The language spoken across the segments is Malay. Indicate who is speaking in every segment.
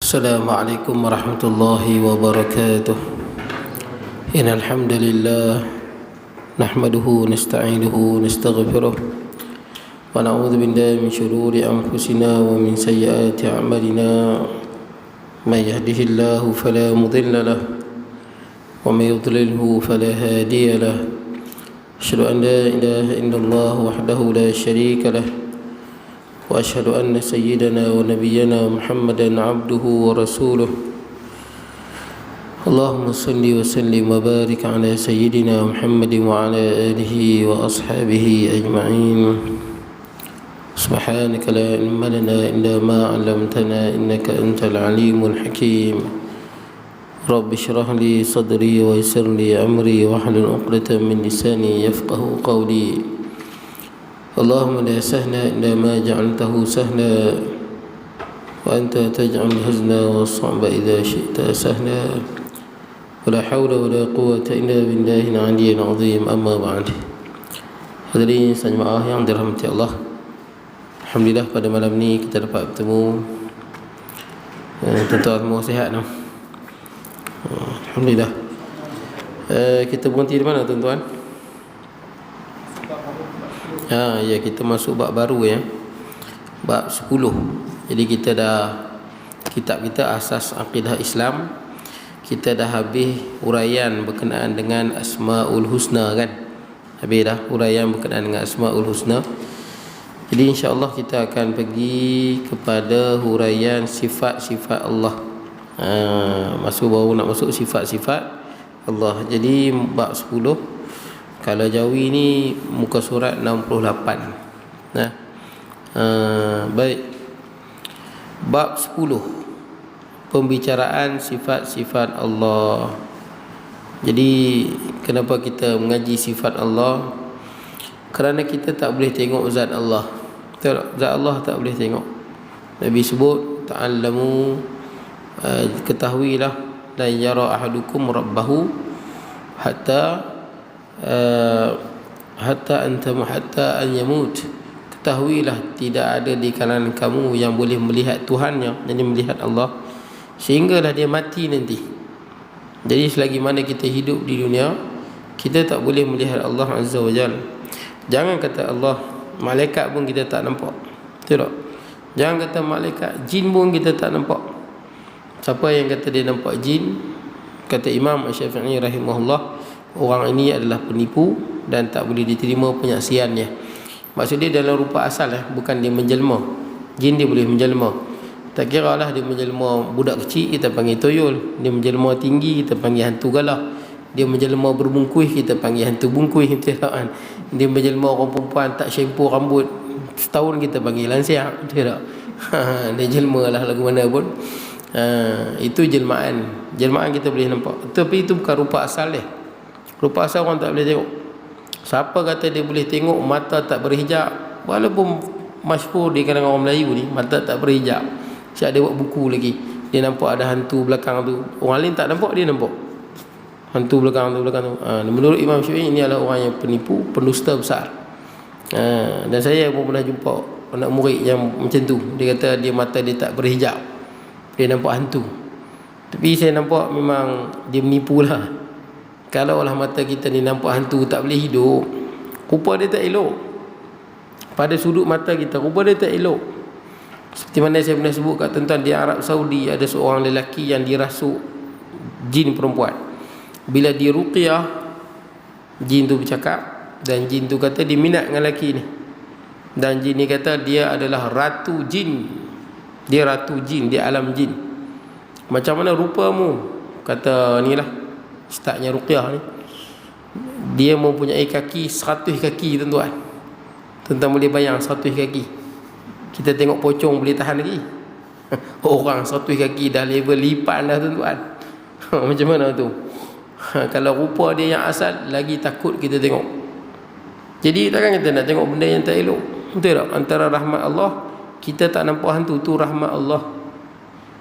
Speaker 1: السلام عليكم ورحمة الله وبركاته. إن الحمد لله نحمده ونستعينه ونستغفره ونعوذ بالله من شرور أنفسنا ومن سيئات أعمالنا. من يهده الله فلا مضل له ومن يضلله فلا هادي له. أشهد أن لا إله إلا الله وحده لا شريك له وأشهد أن سيدنا ونبينا محمدا عبده ورسوله. اللهم صل وسلم وبارك على سيدنا محمد وعلى آله وأصحابه أجمعين. سبحانك لا علم لنا إلا ما علمتنا إنك أنت العليم الحكيم. رب اشرح لي صدري ويسر لي أمري واحلل عقدة من لساني يفقه قولي. اللهم لا سهل إلا ما جعلته سهلا وأنت تجعل الحزن والصعب إذا شئت سهلا. ولا حول ولا قوة إلا بالله العلي العظيم. أما بعد. Hadirin sejemaah yang dirahmati Allah, alhamdulillah pada malam ni kita dapat bertemu. Tuan-tuan semua sihat no? Alhamdulillah. Kita berhenti di mana tuan-tuan? Ya, kita masuk bab baru ya. Bab 10. Jadi kita dah, kitab kita Asas Aqidah Islam, kita dah habis uraian berkenaan dengan Asmaul Husna kan. Habis dah uraian berkenaan dengan Asmaul Husna. Jadi insya-Allah kita akan pergi kepada huraian sifat-sifat Allah. Baru nak masuk sifat-sifat Allah. Jadi bab 10. Kalau Jawi ni muka surat 68. Baik. Bab 10. Pembicaraan sifat-sifat Allah. Jadi kenapa kita mengaji sifat Allah? Kerana kita tak boleh tengok zat Allah. Zat Allah tak boleh tengok. Nabi sebut ta'allamu, ketahuilah, la yara ahadukum rabbahu hatta an yamut. Ketahuilah tidak ada di kalangan kamu yang boleh melihat Tuhannya, jadi melihat Allah, sehinggalah dia mati nanti. Jadi selagi mana kita hidup di dunia, kita tak boleh melihat Allah Azza wa Jalla. Jangan kata Allah, malaikat pun kita tak nampak. Betul tak? Jangan kata malaikat, jin pun kita tak nampak. Siapa yang kata dia nampak jin, kata Imam Syafi'i rahimahullah, orang ini adalah penipu dan tak boleh diterima penyaksiannya. Maksud dia dalam rupa asal bukan dia menjelma. Jin dia boleh menjelma. Tak kira lah dia menjelma budak kecil, kita panggil toyol. Dia menjelma tinggi, kita panggil hantu galak. Dia menjelma berbungkuih, kita panggil hantu bungkuih. Dia menjelma orang perempuan tak shampoo rambut setahun, kita panggil lansia. Dia jelma lah lagu mana pun. Itu jelmaan. Jelmaan kita boleh nampak. Tapi itu bukan rupa asal dia. Rupa asal orang tak boleh tengok. Siapa kata dia boleh tengok mata tak berhijab? Walaupun masyhur di kalangan orang Melayu ni, mata tak berhijab. Siap dia buat buku lagi. Dia nampak ada hantu belakang tu. Orang lain tak nampak, dia nampak. Hantu belakang tu. Menurut Imam Syafi'i, ini adalah orang yang penipu, pendusta besar. Dan saya pun pernah jumpa anak murid yang macam tu. Dia kata dia mata dia tak berhijab, dia nampak hantu. Tapi saya nampak memang dia menipu lah. Kalau lah mata kita ni nampak hantu tak boleh hidup, rupa dia tak elok. Pada sudut mata kita, rupa dia tak elok. Seperti mana saya pernah sebut kat tuan-tuan, di Arab Saudi ada seorang lelaki yang dirasuk jin perempuan. Bila dia ruqyah, jin tu bercakap, dan jin tu kata dia minat dengan lelaki ni. Dan jin ni kata dia adalah ratu jin. Dia ratu jin, dia alam jin. Macam mana rupamu? Kata ni lah startnya ruqyah ni. Dia mempunyai kaki 100 kaki tuan-tuan. Tuan-tuan boleh bayang 100 kaki. Kita tengok pocong boleh tahan lagi. Orang 100 kaki dah level lipan dah tuan-tuan. Macam mana tu? Kalau rupa dia yang asal, lagi takut kita tengok. Jadi takkan kita nak tengok benda yang tak elok? Betul tak? Antara rahmat Allah, kita tak nampak hantu, tu rahmat Allah.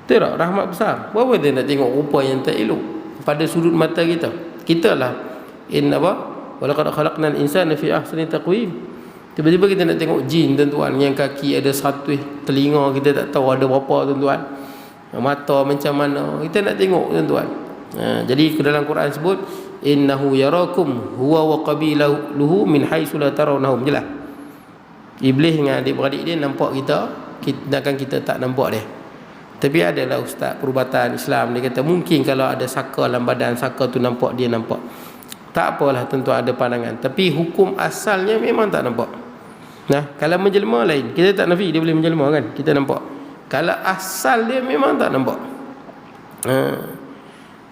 Speaker 1: Betul tak? Rahmat besar. Kenapa kita nak tengok rupa yang tak elok pada sudut mata kita? Kita lah walaqad khalaqnal insana fi ahsani taqwim. Tiba-tiba kita nak tengok jin tuan-tuan, yang kaki ada 100 telinga, kita tak tahu ada berapa tuan-tuan. mata macam mana, kita nak tengok tuan-tuan. Jadi dalam Quran sebut innahu yarakum huwa wa qabiluhu min haitsu la tarawnahum. Jelas iblis dengan adik-beradik dia nampak kita, sedangkan kita tak nampak dia. Tapi adalah ustaz perubatan Islam, dia kata mungkin kalau ada saka dalam badan, saka tu nampak, dia nampak. Tak apalah, tentu ada pandangan, tapi hukum asalnya memang tak nampak. Nah, kalau menjelma lain, kita tak nafi dia boleh menjelma kan, kita nampak. Kalau asal dia memang tak nampak.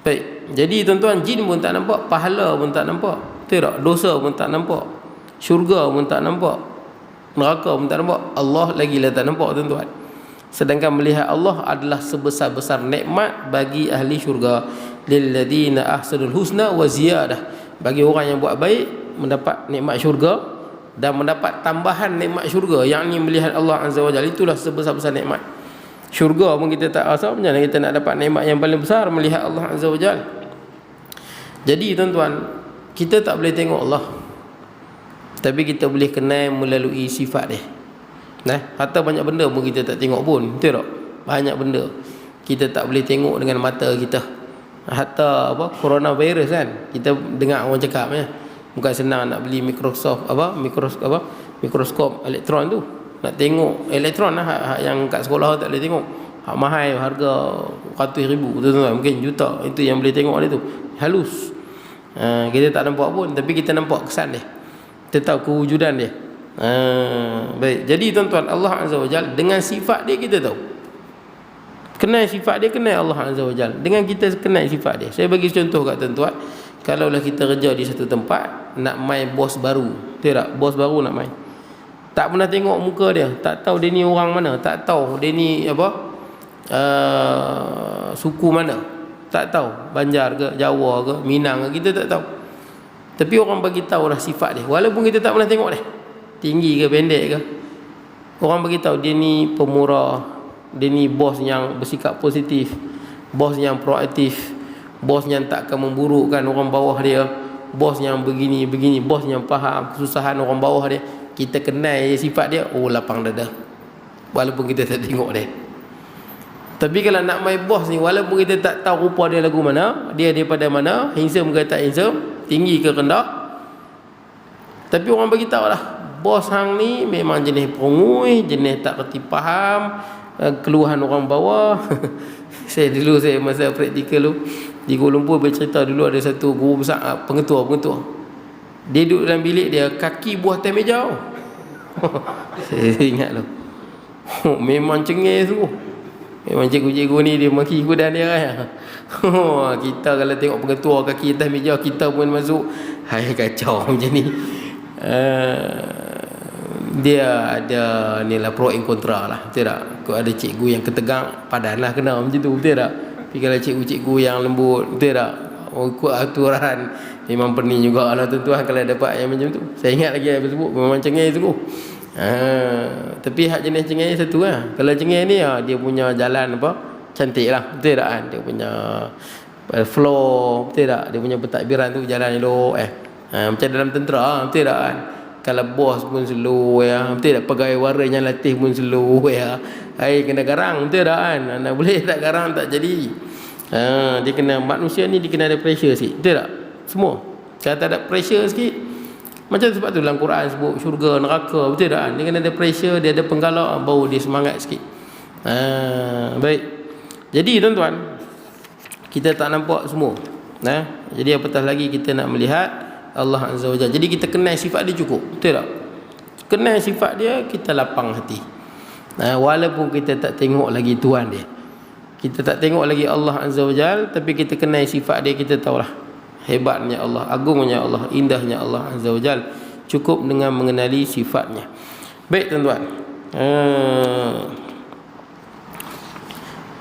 Speaker 1: Baik, jadi tuan-tuan, jin pun tak nampak, pahala pun tak nampak, betul tak? Dosa pun tak nampak, syurga pun tak nampak, neraka pun tak nampak, Allah lagi lah tak nampak tuan-tuan. Sedangkan melihat Allah adalah sebesar-besar nikmat bagi ahli syurga. Lilladzina ahsanul husna wa ziyadah. Bagi orang yang buat baik mendapat nikmat syurga dan mendapat tambahan nikmat syurga, yakni melihat Allah Azza wa Jalla. Itulah sebesar-besar nikmat. Syurga pun kita tak rasa, macam mana kita nak dapat nikmat yang paling besar, melihat Allah Azza wa Jalla. Jadi tuan-tuan, kita tak boleh tengok Allah, tapi kita boleh kenal melalui sifat dia. Hatta banyak benda pun kita tak tengok pun, betul tak? Banyak benda kita tak boleh tengok dengan mata kita. Hatta coronavirus kan, kita dengar orang cakap ya, bukan senang nak beli mikroskop elektron tu. Nak tengok elektron lah, yang kat sekolah tak boleh tengok. Hak mahal, harga ratus ribu tuan-tuan, mungkin juta. Itu yang boleh tengok dia tu, halus. Kita tak nampak pun, tapi kita nampak kesan dia, kita tahu kewujudan dia. Baik, jadi tuan-tuan, Allah Azza wa Jalla dengan sifat dia kita tahu. Kenal sifat dia, kenal Allah Azza wa Jalla. Dengan kita kenal sifat dia. Saya bagi contoh kat tuan-tuan, kalaulah kita kerja di satu tempat, nak main bos baru, tak? Bos baru nak main, tak pernah tengok muka dia, tak tahu dia ni orang mana, tak tahu dia ni suku mana, tak tahu, Banjar ke, Jawa ke, Minang ke, kita tak tahu. Tapi orang bagi tahulah sifat dia, walaupun kita tak pernah tengok dia, tinggi ke pendek ke. Orang bagi tahu dia ni pemurah, dia ni bos yang bersikap positif, bos yang proaktif, bos yang tak akan memburukkan orang bawah dia, bos yang begini, bos yang faham kesusahan orang bawah dia. Kita kenal sifat dia, oh lapang dada, walaupun kita tak tengok dia. Tapi kalau nak main bos ni, walaupun kita tak tahu rupa dia lagu mana, dia daripada mana, handsome ke tak handsome, tinggi ke rendah, tapi orang bagi tahu lah, bos hang ni memang jenis perungui, jenis tak kerti faham keluhan orang bawah. Saya masa praktikal tu di Kuala Lumpur bercerita, dulu ada satu guru besar, pengetua, dia duduk dalam bilik dia, kaki buah atas meja. Saya ingat tu, memang cengih tu. Memang cikgu-cikgu ni dia maki kudan dia kan. Kita kalau tengok pengetua kaki atas meja, kita pun masuk, hai kacau macam ni. Dia ada ni lah, pro and kontra lah, betul tak? Kalau ada cikgu yang ketegang, padan lah kena macam tu, betul tak? Tapi kalau cikgu-cikgu yang lembut, betul tak? Ikut aturan, memang pening juga lah tuan-tuan kalau dapat yang macam tu. Saya ingat lagi apa sebut, memang cengih tu. Tapi hak jenis cengih satu lah. Kalau cengih ni dia punya jalan cantik lah, betul tak kan? Dia punya flow, betul tak? Dia punya pentadbiran tu jalan elok macam dalam tentera, betul tak kan? Kalau bos pun slow betul tak? Pegawai waris yang latih pun slow kena garang, betul tak kan? Nak boleh tak garang tak jadi. Dia kena, manusia ni dia kena ada pressure sikit, betul tak? Semua kalau tak ada pressure sikit, macam sebab tu dalam Quran sebut syurga, neraka, betul tak kan? Dia kena ada pressure, dia ada penggalak, baru dia semangat sikit. Baik, jadi tuan-tuan, kita tak nampak semua. Jadi apatah lagi kita nak melihat Allah Azza wa Jalla. Jadi kita kenal sifat dia cukup, betul tak? Kenal sifat dia, kita lapang hati. Walaupun kita tak tengok lagi Tuhan dia, kita tak tengok lagi Allah Azza wa Jalla, tapi kita kenal sifat dia, kita tahulah hebatnya Allah, agungnya Allah, indahnya Allah Azza wa Jalla. Cukup dengan mengenali sifatnya. Baik tuan-tuan,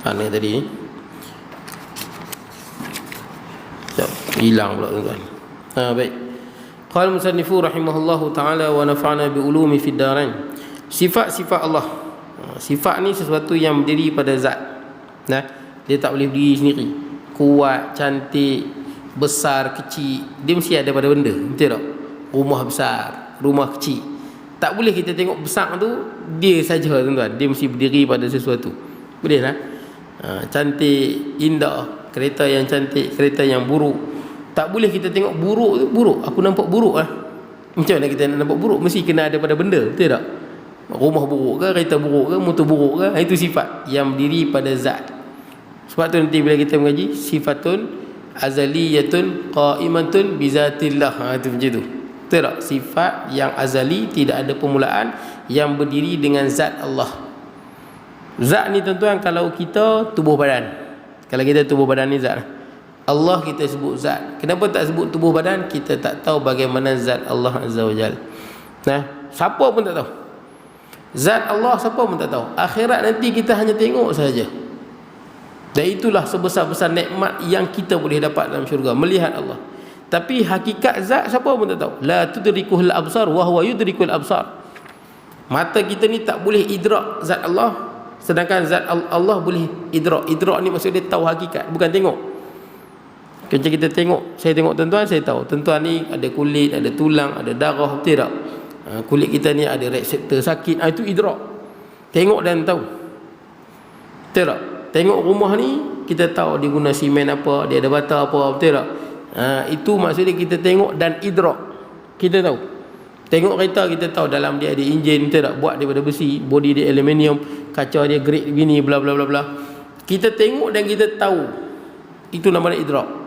Speaker 1: mana tadi ni? Hilang pula tuan-tuan. Baik. Qala musannifu rahimahullahu taala wa nafa'na bi ulumi fid darain. Sifat-sifat Allah. Sifat ni sesuatu yang berdiri pada zat. Dia tak boleh berdiri sendiri. Kuat, cantik, besar, kecil, dia mesti ada pada benda, betul tak? Rumah besar, rumah kecil, tak boleh kita tengok besar tu dia saja tuan-tuan, dia mesti berdiri pada sesuatu. Boleh lah. Cantik, indah, kereta yang cantik, kereta yang buruk. Tak boleh kita tengok buruk tu, buruk, aku nampak buruk lah. Macam mana kita nak nampak buruk? Mesti kena ada pada benda, betul tak? Rumah buruk ke, kereta buruk ke, motor buruk ke, itu sifat yang berdiri pada zat. Sebab tu nanti bila kita mengaji, sifatun azaliyatun qa'imatun bizatillah, itu macam tu, betul tak? Sifat yang azali, tidak ada permulaan, yang berdiri dengan zat Allah. Zat ni tuan-tuan, kalau kita tubuh badan, kalau kita tubuh badan ni zat, Allah kita sebut zat. Kenapa tak sebut tubuh badan? Kita tak tahu bagaimana zat Allah Azza wa Jal. Siapa pun tak tahu zat Allah, siapa pun tak tahu. Akhirat nanti kita hanya tengok saja. Dan itulah sebesar-besar nikmat yang kita boleh dapat dalam syurga, melihat Allah. Tapi hakikat zat siapa pun tak tahu. La tudrikuhul absar wa huwa yudrikul absar. Mata kita ni tak boleh idrak zat Allah, sedangkan zat Allah boleh idrak. Idrak ni maksud dia tahu hakikat, bukan tengok. Macam kita tengok, saya tengok tuan-tuan, saya tahu tuan-tuan ni ada kulit, ada tulang, ada darah, betul tak? Kulit kita ni ada reseptor sakit, itu idrak. Tengok dan tahu, betul tak? Tengok rumah ni, kita tahu dia guna simen apa, dia ada bata apa, betul tak? Itu maksudnya kita tengok dan idrak, kita tahu. Tengok kereta, kita tahu dalam dia ada enjin, betul tak? Buat daripada besi, body dia aluminium, kaca dia grade begini, bla bla bla bla. Kita tengok dan kita tahu, itu namanya idrak.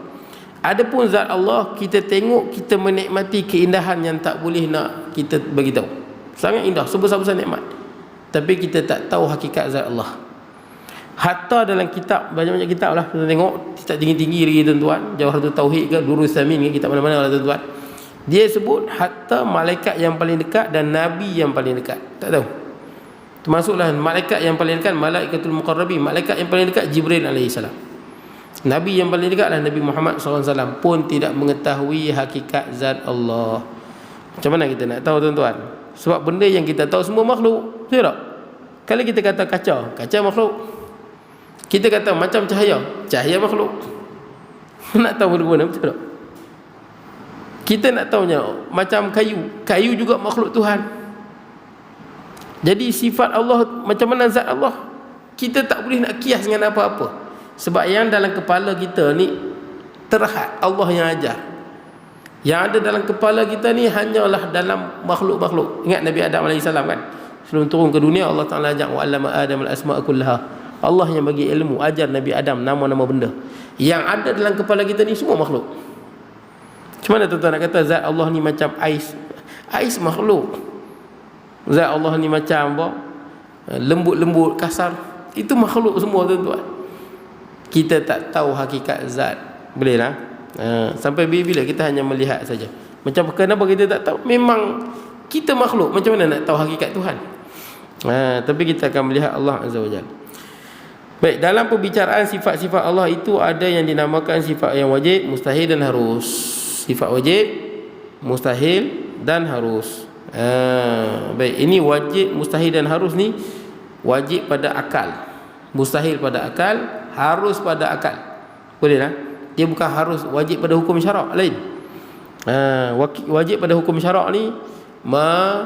Speaker 1: Adapun zat Allah, kita tengok, kita menikmati keindahan yang tak boleh nak kita bagi tahu. Sangat indah, sebesar-besar nikmat. Tapi kita tak tahu hakikat zat Allah. Hatta dalam kitab, banyak-banyak kitab lah, kita tengok kitab tinggi-tinggi lagi tuan-tuan, Jawharatul Tauhid ke, Durrus Samin ke, kitab mana-mana lah tuan-tuan, dia sebut hatta malaikat yang paling dekat dan nabi yang paling dekat, tak tahu. Termasuklah malaikat yang paling dekat, malaikatul muqarrabin, malaikat yang paling dekat Jibril alaihissalam. Nabi yang paling dekat adalah Nabi Muhammad SAW pun tidak mengetahui hakikat zat Allah. Macam mana kita nak tahu tuan-tuan? Sebab benda yang kita tahu semua makhluk, betul tak? Kalau kita kata kaca, kaca makhluk. Kita kata macam cahaya, cahaya makhluk. Nak tahu benda-benda, betul tak? Kita nak tahunya macam kayu, kayu juga makhluk Tuhan. Jadi sifat Allah, macam mana zat Allah, kita tak boleh nak kias dengan apa-apa. Sebab yang dalam kepala kita ni terhad, Allah yang ajar. Yang ada dalam kepala kita ni hanyalah dalam makhluk-makhluk. Ingat Nabi Adam AS kan, sebelum turun ke dunia Allah Ta'ala ajak, wa 'allama Adam al-asma'a kullaha. Allah yang bagi ilmu, ajar Nabi Adam nama-nama benda. Yang ada dalam kepala kita ni semua makhluk. Macam mana tuan-tuan nak kata zat Allah ni macam ais? Ais makhluk. Zat Allah ni macam apa? Lembut-lembut, kasar. Itu makhluk semua tuan-tuan. Kita tak tahu hakikat zat. Boleh lah. Sampai bila kita hanya melihat saja. Macam kenapa kita tak tahu? Memang kita makhluk, macam mana nak tahu hakikat Tuhan? Tapi kita akan melihat Allah Azza wa Jalla. Baik, dalam perbicaraan sifat-sifat Allah itu ada yang dinamakan sifat yang wajib, mustahil dan harus. Sifat wajib, mustahil dan harus. Baik, ini wajib, mustahil dan harus ni wajib pada akal, mustahil pada akal, harus pada akal. Boleh lah. Dia bukan harus, wajib pada hukum syarak lain. Wajib pada hukum syarak ni ma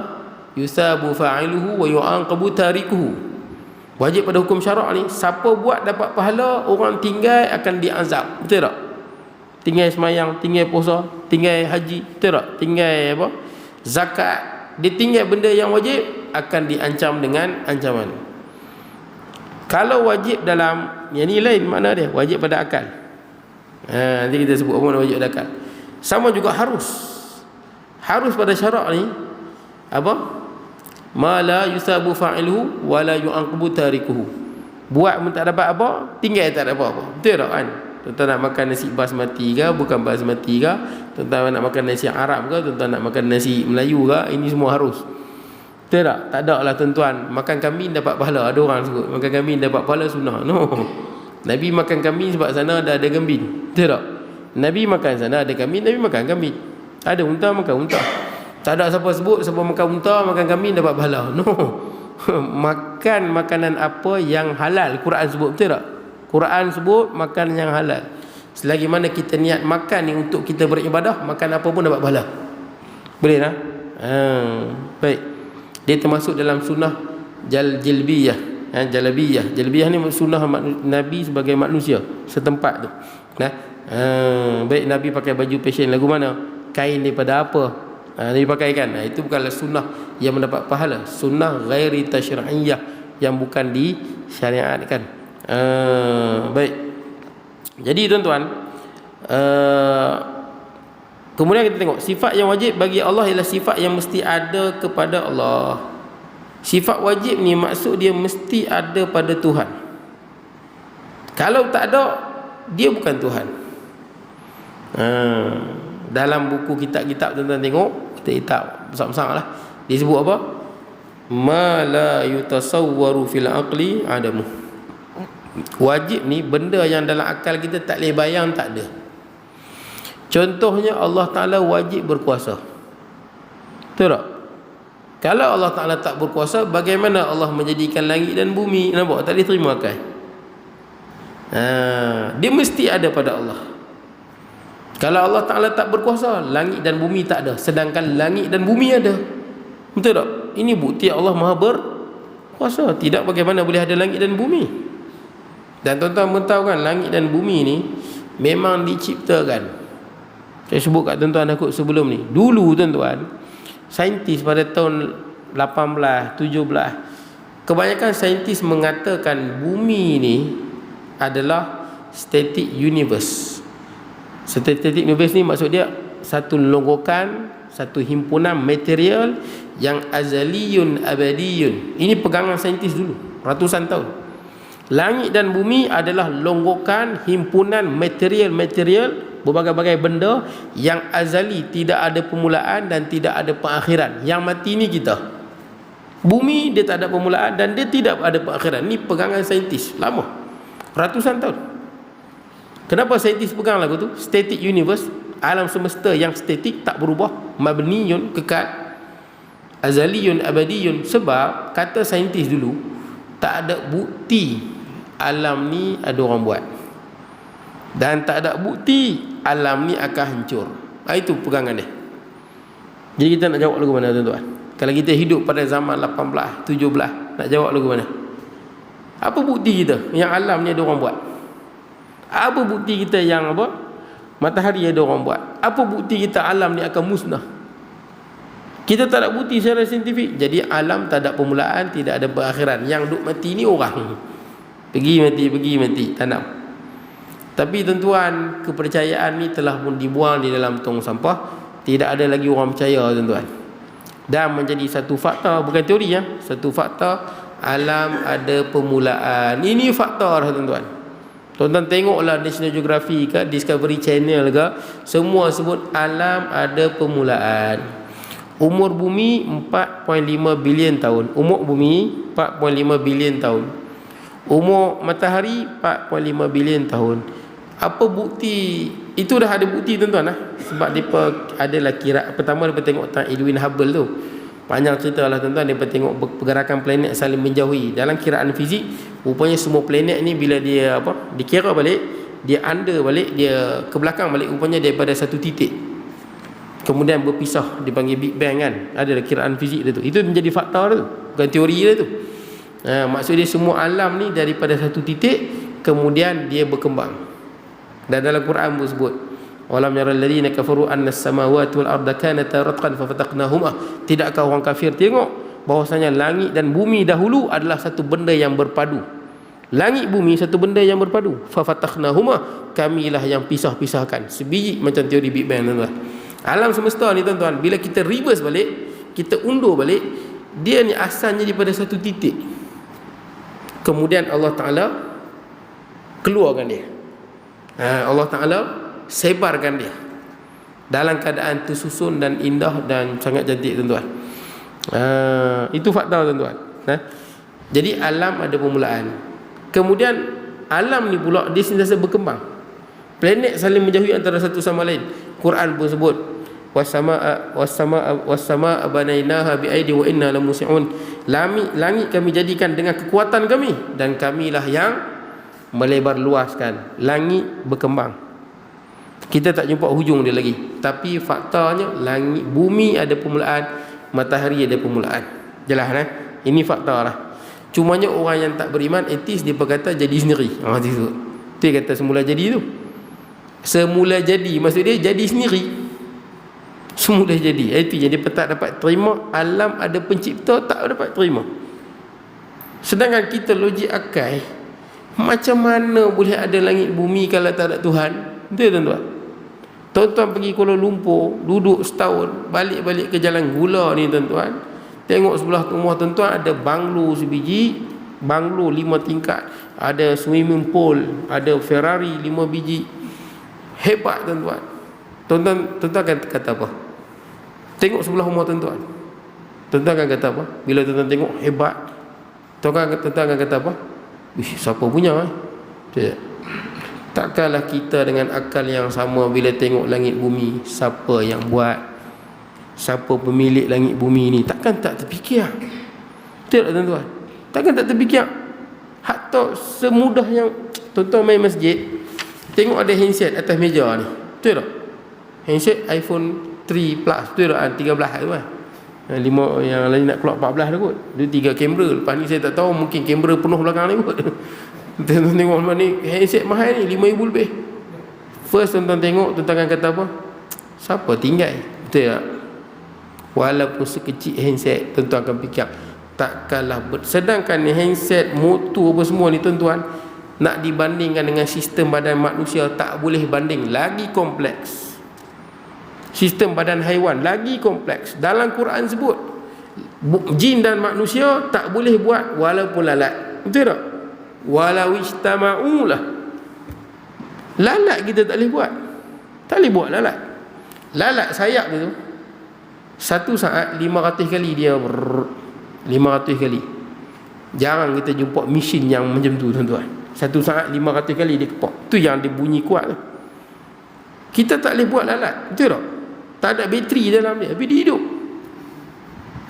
Speaker 1: yusabu fa'iluhu wa yu'aqabu tarikuhu. Wajib pada hukum syarak ni, siapa buat dapat pahala, orang tinggal akan diazab, betul tak? Tinggal semayang, tinggal puasa, tinggal haji, betul tak? Tinggal apa? Zakat, dia tinggal benda yang wajib akan diancam dengan ancaman. Kalau wajib dalam, yang ni lain makna dia, wajib pada akal. Nanti kita sebut apa makna wajib pada akal. Sama juga harus. Harus pada syarak ni apa? Ma la yusabu fa'iluhu wa la yu'aqabu tarikuhu. Buat pun tak dapat apa, tinggal tak dapat apa. Betul tak kan? Tuan-tuan nak makan nasi basmati ke, bukan basmati ke, tuan-tuan nak makan nasi Arab ke, tuan-tuan nak makan nasi Melayu ke, ini semua harus. Betul tak? Tak ada lah tuan-tuan, makan kambing dapat pahala. Ada orang sebut makan kambing dapat pahala sunnah. No. Nabi makan kambing sebab sana ada kambing. Betul tak? Nabi makan sana ada kambing, Nabi makan kambing. Ada unta, makan unta. Tak ada siapa sebut siapa makan unta, makan kambing dapat pahala. No. Makan makanan apa yang halal, Quran sebut, betul tak? Quran sebut makan yang halal. Selagi mana kita niat makan ni untuk kita beribadah, makan apa pun dapat pahala. Boleh tak? Baik. Dia termasuk dalam sunnah jilbiyah. Jalabiyah. Jalabiyah ni sunnah Nabi sebagai manusia setempat tu. Baik Nabi pakai baju fashion lagu mana? Kain daripada apa? Nabi pakai kan. Itu bukanlah sunnah yang mendapat pahala. Sunnah ghairi tasyri'iyah, yang bukan disyariatkan. Baik. Jadi tuan-tuan, kemudian kita tengok sifat yang wajib bagi Allah ialah sifat yang mesti ada kepada Allah. Sifat wajib ni maksud dia mesti ada pada Tuhan. Kalau tak ada, dia bukan Tuhan. Dalam buku kitab-kitab tuan-tuan tengok, kitab besar-besar lah, dia sebut apa? Ma la yutasawwaru fil aqli adamu. Wajib ni benda yang dalam akal kita tak boleh bayang, tak ada. Contohnya Allah Ta'ala wajib berkuasa. Betul tak? Kalau Allah Ta'ala tak berkuasa, bagaimana Allah menjadikan langit dan bumi? Nampak? Tak boleh terima kan? Dia mesti ada pada Allah. Kalau Allah Ta'ala tak berkuasa, langit dan bumi tak ada. Sedangkan langit dan bumi ada. Betul tak? Ini bukti Allah Maha berkuasa. Tidak, bagaimana boleh ada langit dan bumi? Dan tuan-tuan tahu kan, langit dan bumi ni memang diciptakan. Saya sebut kat tuan-tuan aku sebelum ni. Dulu tuan-tuan, saintis pada tahun 18, 17, kebanyakan saintis mengatakan bumi ni adalah static universe. Static universe ni maksud dia satu longgokan, satu himpunan material yang azaliyun abadiyun. Ini pegangan saintis dulu, ratusan tahun. Langit dan bumi adalah longgokan, himpunan material-material, berbagai-bagai benda yang azali, tidak ada permulaan dan tidak ada perakhiran. Yang mati ni kita. Bumi dia tak ada permulaan dan dia tidak ada perakhiran. Ni pegangan saintis lama, ratusan tahun. Kenapa saintis pegang lagu tu? Static universe, alam semesta yang statik, tak berubah, mabniyun, kekal, azaliyun abadiyun. Sebab kata saintis dulu, tak ada bukti alam ni ada orang buat, dan tak ada bukti alam ni akan hancur. Itu pegangan dia. Jadi kita nak jawab lagu mana tuan-tuan? Kalau kita hidup pada zaman 18, 17, nak jawab lagu mana? Apa bukti kita yang alam ni ada orang buat? Apa bukti kita yang apa? Matahari ada orang buat. Apa bukti kita alam ni akan musnah? Kita tak ada bukti secara saintifik. Jadi alam tak ada permulaan, tidak ada perakhiran. Yang duk mati ni orang. Pergi mati, tak nak. Tapi tuan-tuan, kepercayaan ni telah pun dibuang di dalam tong sampah. Tidak ada lagi orang percaya tuan-tuan. Dan menjadi satu fakta, bukan teori ya, satu fakta, alam ada permulaan. Ini fakta lah tuan-tuan. Tuan-tuan tengoklah National Geographic ke, Discovery Channel ke, semua sebut alam ada permulaan. Umur bumi 4.5 bilion tahun. Umur bumi 4.5 bilion tahun. Umur matahari 4.5 bilion tahun. Apa bukti? Itu dah ada bukti tuan-tuan lah. Sebab mereka adalah kira. Pertama mereka tengok tentang Edwin Hubble tu. Panjang cerita lah tuan-tuan. Mereka tengok pergerakan planet saling menjauhi. Dalam kiraan fizik, rupanya semua planet ni bila dia dikira balik, dia under balik, dia ke belakang balik, rupanya daripada satu titik, kemudian berpisah, dipanggil Big Bang kan. Ada kiraan fizik dia tu. Itu menjadi fakta dia tu, bukan teori dia tu. Maksud dia semua alam ni daripada satu titik, kemudian dia berkembang. Dan dalam Quran pun sebut, walam yaral ladina kafaru anna as-samawati wal arda kanata ratqan fafataqnahuma. Tidakkah orang kafir tengok bahwasanya langit dan bumi dahulu adalah satu benda yang berpadu. Langit bumi satu benda yang berpadu. Fafataqnahuma, kamilah yang pisah-pisahkan. Sebiji macam teori Big Bang tuan-tuan. Alam semesta ni tuan-tuan, bila kita reverse balik, kita undur balik, dia ni asalnya daripada satu titik. Kemudian Allah Ta'ala keluarkan dia. Allah Ta'ala sebarkan dia dalam keadaan tersusun dan indah dan sangat cantik tuan-tuan. Itu fakta tuan-tuan. Jadi alam ada permulaan. Kemudian alam ni pula dia sentiasa berkembang. Planet saling menjauhi antara satu sama lain. Quran pun sebut was-samaa banainaha biaidi wa inna lamusiun. Langit kami jadikan dengan kekuatan kami, dan kamilah yang melebar luaskan. Langit berkembang. Kita tak jumpa hujung dia lagi. Tapi faktanya langit, bumi ada permulaan, matahari ada permulaan. Jelas kan? Ini fakta lah. Cumanya orang yang tak beriman, ateis, dia berkata jadi sendiri. Itu dia kata semula jadi tu. Semula jadi maksud dia jadi sendiri. Semula jadi. Itu yang dia tak dapat terima. Alam ada pencipta, tak dapat terima. Sedangkan kita logik akal, macam mana boleh ada langit bumi kalau tak ada Tuhan? Betul tuan-tuan? Tuan-tuan pergi Kuala Lumpur, duduk setahun, balik-balik ke Jalan Gula ni tuan-tuan, tengok sebelah rumah tuan-tuan ada banglo sebiji, banglo 5 tingkat, ada swimming pool, ada Ferrari 5 biji. Hebat tuan-tuan. Tuan-tuan akan kata apa? Tengok sebelah rumah tuan-tuan, tuan-tuan akan kata apa? Bila tuan-tuan tengok hebat, tuan-tuan akan kata apa? Siapa punya? Takkanlah kita dengan akal yang sama bila tengok langit bumi, siapa yang buat, siapa pemilik langit bumi ni, takkan tak terfikir? Betul tak tuan-tuan? Takkan tak terfikir? Hatta semudah yang tuan-tuan main masjid, tengok ada handset atas meja ni, betul tak? Handset iPhone 3 Plus, betul tak? 13 tu kan, 5 yang lain nak keluar 14 dah kot. Dia 3 kamera. Lepas ni saya tak tahu, mungkin kamera penuh belakang ni kot. Tuan-tuan tengok ni handset mahal ni 5,000 lebih. First tuan-tuan tengok, tuan-tuan akan kata apa? Siapa tinggal? Betul tak? Walaupun sekecil handset, tuan-tuan akan fikir takkanlah sedangkan handset, motor apa semua ni tuan-tuan, nak dibandingkan dengan sistem badan manusia tak boleh banding, lagi kompleks. Sistem badan haiwan lagi kompleks. Dalam Quran sebut jin dan manusia tak boleh buat walaupun lalat. Betul tak? Walau istama'u lah. Lalat kita tak boleh buat. Tak boleh buat lalat. Lalat sayap tu satu saat 500 kali dia 500 kali. Jarang kita jumpa mesin yang macam tu tuan-tuan. Satu saat 500 kali dia kepak. Tu yang dia bunyi kuat tu. Kita tak boleh buat lalat. Betul tak? Tak ada bateri dalam dia, tapi dia hidup.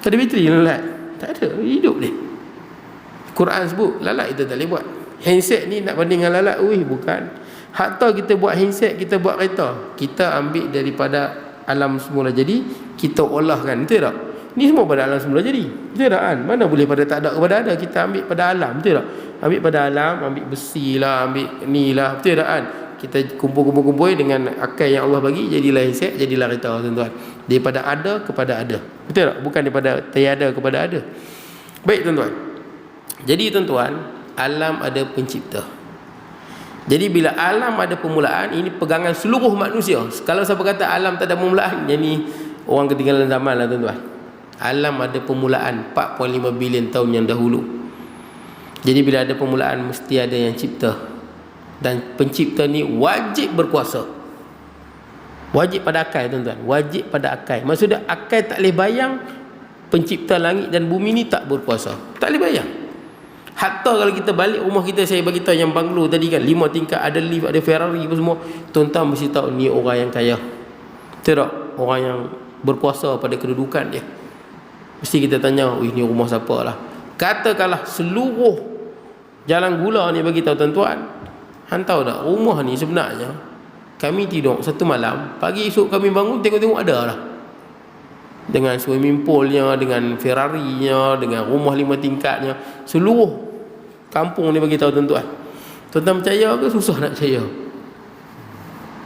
Speaker 1: Tak ada bateri dalam lalat, tak ada, dia hidup dia. Quran sebut lalat kita tak boleh buat. Handset ni nak banding dengan lalat, bukan. Hatta kita buat handset, kita buat kereta, kita ambil daripada alam semula jadi, kita olahkan, betul tak? Ni semua pada alam semula jadi, betul tak kan? Mana boleh pada tak ada kepada ada, kita ambil pada alam, betul tak? Ambil pada alam, ambil besi lah, ambil ni lah, betul tak kan? Kita kumpul-kumpul dengan akal yang Allah bagi, jadilah handset, jadilah kereta tuan-tuan. Daripada ada kepada ada, betul tak? Bukan daripada tiada kepada ada. Baik tuan-tuan, jadi tuan-tuan, alam ada pencipta. Jadi bila alam ada permulaan, ini pegangan seluruh manusia. Kalau siapa kata alam tak ada permulaan, jadi orang ketinggalan zaman lah tuan-tuan. Alam ada permulaan 4.5 bilion tahun yang dahulu. Jadi bila ada permulaan, mesti ada yang cipta. Dan pencipta ni wajib berkuasa. Wajib pada akal tuan-tuan. Wajib pada akal. Maksudnya akal tak boleh bayang pencipta langit dan bumi ni tak berkuasa. Tak boleh bayang. Hatta kalau kita balik rumah kita, saya bagi tahu yang banglo tadi kan, 5 tingkat, ada lift, ada Ferrari apa semua, tuan-tuan mesti tahu ni orang yang kaya. Betul tak? Orang yang berkuasa pada kedudukan dia. Mesti kita tanya, ni rumah siapa lah. Katakanlah seluruh Jalan Gula ni bagi tahu tuan-tuan, hang tahu tak, rumah ni sebenarnya kami tidur satu malam, pagi esok kami bangun tengok-tengok ada lah, dengan swimming poolnya, dengan Ferrarinya, dengan rumah 5 tingkatnya. Seluruh kampung ni bagi tahu tuan-tuan. Tuan-tuan percaya ke susah nak percaya?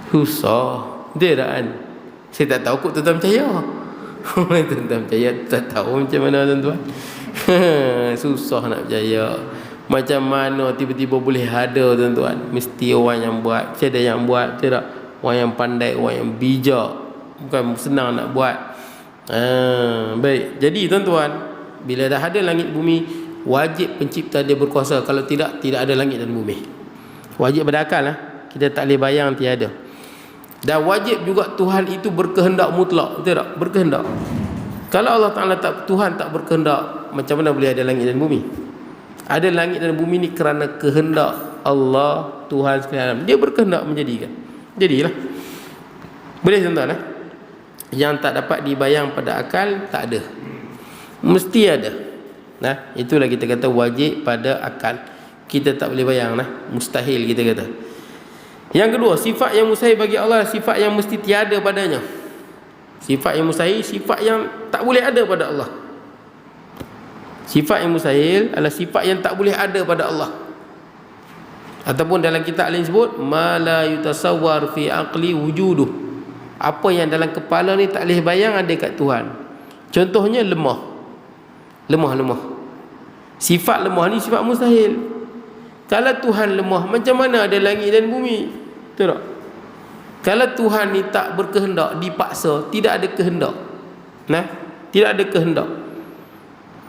Speaker 1: Susah. Dia tak kan? Saya tak tahu kot tuan-tuan percaya. Tuan-tuan percaya, tak tahu macam mana tuan-tuan. Susah nak percaya. Macam mana tiba-tiba boleh ada tuan-tuan? Mesti orang yang buat. Mesti ada yang buat, betul tak? Orang yang pandai, orang yang bijak. Bukan senang nak buat. Baik. Jadi tuan-tuan, bila dah ada langit bumi, wajib pencipta dia berkuasa. Kalau tidak, tidak ada langit dan bumi. Wajib pada akal lah. Kita tak boleh bayang tiada. Dan wajib juga Tuhan itu berkehendak mutlak, betul tak? Berkehendak. Kalau Allah Ta'ala Tuhan tak berkehendak, macam mana boleh ada langit dan bumi? Ada langit dan bumi ni kerana kehendak Allah, Tuhan sekalian. Dia berkehendak menjadikan. Jadilah. Boleh tuan-tuan lah. Yang tak dapat dibayang pada akal, tak ada. Mesti ada. Nah, itulah kita kata wajib pada akal. Kita tak boleh bayang lah. Mustahil kita kata. Yang kedua, sifat yang mustahil bagi Allah, sifat yang mesti tiada padanya. Sifat yang mustahil, sifat yang tak boleh ada pada Allah. Sifat yang mustahil adalah sifat yang tak boleh ada pada Allah. Ataupun dalam kitab lain sebut ma la yutasawwar fi aqli wujuduh. Apa yang dalam kepala ni tak boleh bayang ada kat Tuhan. Contohnya lemah. Lemah. Sifat lemah ni sifat mustahil. Kalau Tuhan lemah, macam mana ada langit dan bumi? Betul tak? Kalau Tuhan ni tak berkehendak, dipaksa, tidak ada kehendak. Tidak ada kehendak.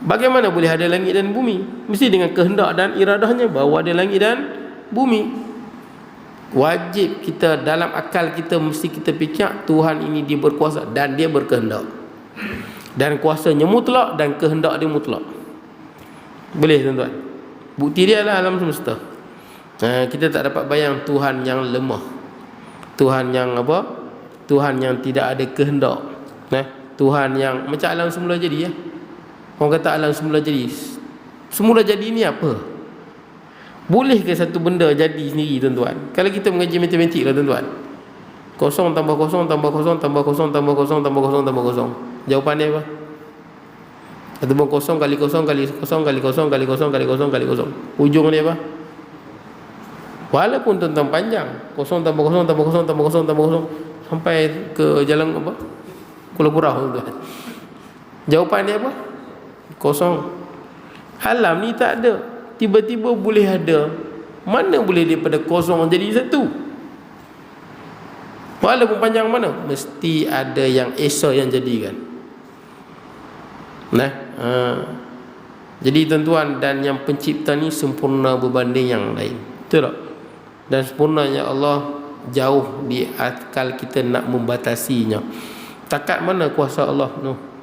Speaker 1: Bagaimana boleh ada langit dan bumi? Mesti dengan kehendak dan iradahnya bahawa ada langit dan bumi. Wajib kita, dalam akal kita mesti kita fikir Tuhan ini dia berkuasa dan dia berkehendak. Dan kuasanya mutlak dan kehendak dia mutlak. Boleh tuan-tuan? Bukti dia adalah alam semesta. Kita tak dapat bayang Tuhan yang lemah, Tuhan yang apa? Tuhan yang tidak ada kehendak. Tuhan yang macam alam semula jadi. Orang kata alam semula jadi. Semula jadi ni apa? Boleh ke satu benda jadi sendiri tuan-tuan? Kalau kita mengaji matematik lah tuan-tuan, kosong tambah kosong tambah kosong tambah kosong tambah kosong tambah kosong tambah kosong, jawapan dia apa? Ataupun kosong kali kosong kali kosong kali kosong kali kosong kali kosong kali kosong, ujung dia apa? Walaupun tuan-tuan panjang, kosong tambah kosong tambah kosong tambah kosong tambah kosong sampai ke jalan apa? Kuala Kurau tuan-tuan, jawapan dia apa? Kosong. Alam ni tak ada, tiba-tiba boleh ada. Mana boleh daripada kosong jadi satu? Walaupun panjang mana, mesti ada yang esa yang jadikan. Jadi tuan-tuan, dan yang pencipta ni sempurna berbanding yang lain. Betul tak? Dan sempurnanya Allah jauh di akal kita nak membatasinya. Takat mana kuasa Allah?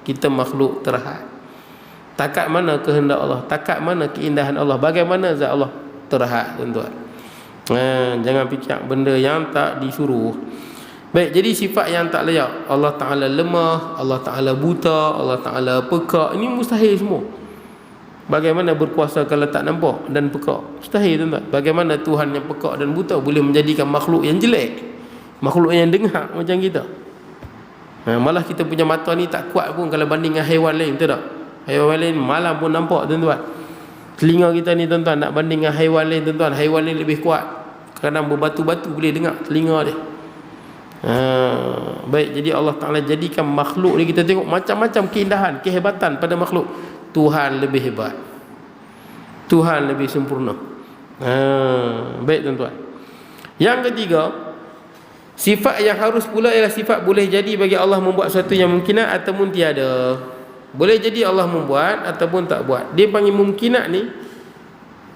Speaker 1: Kita makhluk terhad. Takat mana kehendak Allah? Takat mana keindahan Allah? Bagaimana zat Allah? Terhad tuan-tuan. Jangan fikir benda yang tak disuruh. Baik, jadi sifat yang tak layak. Allah Ta'ala lemah, Allah Ta'ala buta, Allah Ta'ala pekak. Ini mustahil semua. Bagaimana berkuasa kalau tak nampak dan pekak? Mustahil tuan-tuan. Bagaimana Tuhan yang pekak dan buta boleh menjadikan makhluk yang jelek, makhluk yang dengar macam kita? Malah kita punya mata ni tak kuat pun kalau banding dengan haiwan lain, betul tak? Haiwan lain malam pun nampak tuan-tuan. Telinga kita ni tuan-tuan nak banding dengan haiwan lain tuan-tuan, haiwan lain lebih kuat. Kadang berbatu-batu boleh dengar telinga dia. Baik, jadi Allah Ta'ala jadikan makhluk ni, kita tengok macam-macam keindahan, kehebatan pada makhluk. Tuhan lebih hebat, Tuhan lebih sempurna. Baik tuan-tuan. Yang ketiga, sifat yang harus pula ialah sifat boleh jadi bagi Allah membuat sesuatu yang mungkinat ataupun tiada. Boleh jadi Allah membuat ataupun tak buat. Dia panggil mungkinat ni,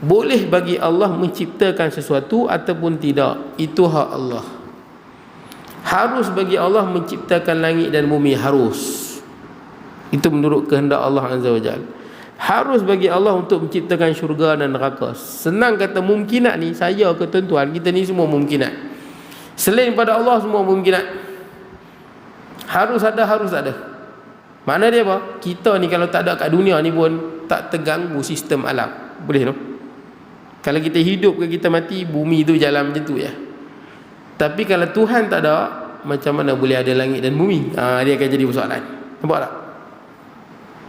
Speaker 1: boleh bagi Allah menciptakan sesuatu ataupun tidak. Itu hak Allah. Harus bagi Allah menciptakan langit dan bumi, harus. Itu menurut kehendak Allah Azza wa Jalla. Harus bagi Allah untuk menciptakan syurga dan neraka. Senang kata mungkinat ni, saya ke tuan-tuan, kita ni semua mungkinat. Selain pada Allah semua mungkinat. Harus ada, harus ada. Mana dia apa? Kita ni kalau tak ada kat dunia ni pun tak terganggu sistem alam. Boleh tak? Kalau kita hidup ke kita mati, bumi tu jalan macam tu ya. Tapi kalau Tuhan tak ada, macam mana boleh ada langit dan bumi? Dia akan jadi persoalan. Nampak tak?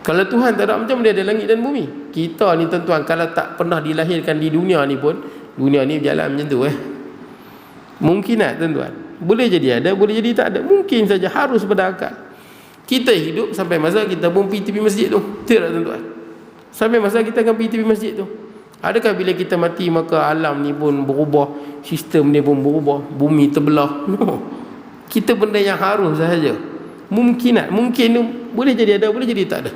Speaker 1: Kalau Tuhan tak ada, macam mana ada langit dan bumi? Kita ni tuan-tuan, kalau tak pernah dilahirkan di dunia ni pun, dunia ni berjalan macam tu Mungkinat tuan-tuan. Boleh jadi ada, boleh jadi tak ada. Mungkin saja, harus pada akal. Kita hidup sampai masa kita pun pergi tepi masjid tu. Betul tak tuan-tuan? Sampai masa kita akan pergi tepi masjid tu. Adakah bila kita mati maka alam ni pun berubah, sistem ni pun berubah, bumi terbelah? No. Kita benda yang harus sahaja. Mungkinat, mungkin tu boleh jadi ada, boleh jadi tak ada.